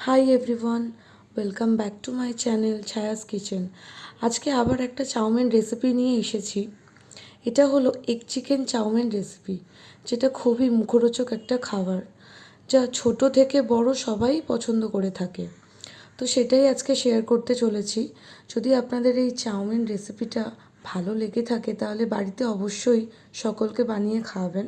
High everyone, welcome back to my channel Chhaya's kitchen. আজকে আবার একটা চাউমিন রেসিপি নিয়ে এসেছি। এটা হলো এগ চিকেন চাউমিন রেসিপি, যেটা খুবই মুখরোচক একটা খাবার, যা ছোট থেকে বড় সবাই পছন্দ করে থাকে। তো সেটাই আজকে শেয়ার করতে চলেছি। যদি আপনাদের এই চাউমিন রেসিপিটা ভালো লেগে থাকে তাহলে বাড়িতে অবশ্যই সকলকে বানিয়ে খাওয়াবেন।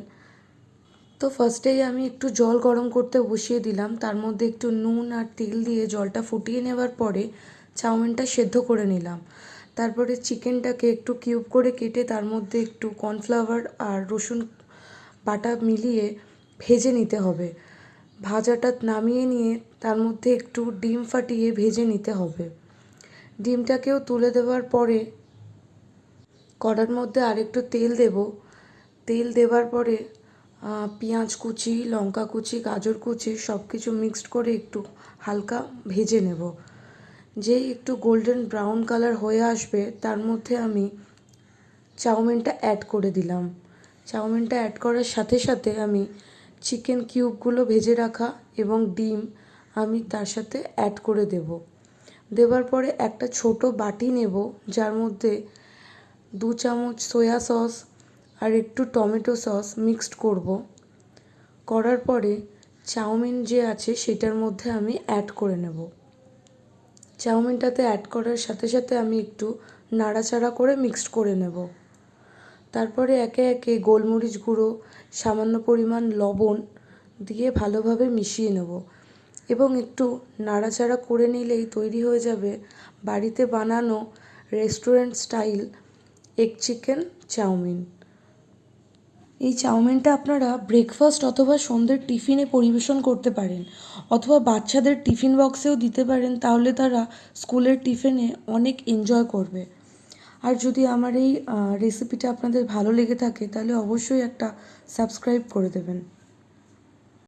তো ফার্স্টেই আমি একটু জল গরম করতে বসিয়ে দিলাম, তার মধ্যে একটু নুন আর তেল দিয়ে জলটা ফুটিয়ে নেওয়ার পরে চাউমিনটা সেদ্ধ করে নিলাম। তারপরে চিকেনটাকে একটু কিউব করে কেটে তার মধ্যে একটু কর্নফ্লাওয়ার আর রসুন বাটা মিলিয়ে ভেজে নিতে হবে। ভাজাটা নামিয়ে নিয়ে তার মধ্যে একটু ডিম ফাটিয়ে ভেজে নিতে হবে। ডিমটাকেও তুলে দেওয়ার পরে কড়ার মধ্যে আরেকটু তেল দেব। তেল দেওয়ার পরে পেঁয়াজ কুচি, লঙ্কা কুচি, গাজর কুচি সব কিছু মিক্সড করে একটু হালকা ভেজে নেব। যেই একটু গোল্ডেন ব্রাউন কালার হয়ে আসবে তার মধ্যে আমি চাউমিনটা অ্যাড করে দিলাম। চাউমিনটা অ্যাড করার সাথে সাথে আমি চিকেন কিউবগুলো ভেজে রাখা এবং ডিম আমি তার সাথে অ্যাড করে দেব। দেওয়ার পরে একটা ছোট বাটি নেব, যার মধ্যে 2 চামচ সয়া সস আর একটু টমেটো সস মিক্সড করব। করার পরে চাউমিন যে আছে সেটার মধ্যে আমি অ্যাড করে নেব। চাউমিনটাতে অ্যাড করার সাথে সাথে আমি একটু নাড়াচাড়া করে মিক্সড করে নেব। তারপরে একে একে গোলমরিচ গুঁড়ো, সামান্য পরিমাণ লবণ দিয়ে ভালোভাবে মিশিয়ে নেব এবং একটু নাড়াচাড়া করে নিলেই তৈরি হয়ে যাবে বাড়িতে বানানো restaurant style egg chicken chowmein. এই চাউমিনটা আপনারা ব্রেকফাস্ট অথবা সন্ধ্যের টিফিনে পরিবেশন করতে পারেন, অথবা বাচ্চাদের টিফিন বক্সেও দিতে পারেন, তাহলে তারা স্কুলের টিফিনে অনেক এনজয় করবে। আর যদি আমার এই রেসিপিটা আপনাদের ভালো লেগে থাকে তাহলে অবশ্যই একটা সাবস্ক্রাইব করে দেবেন।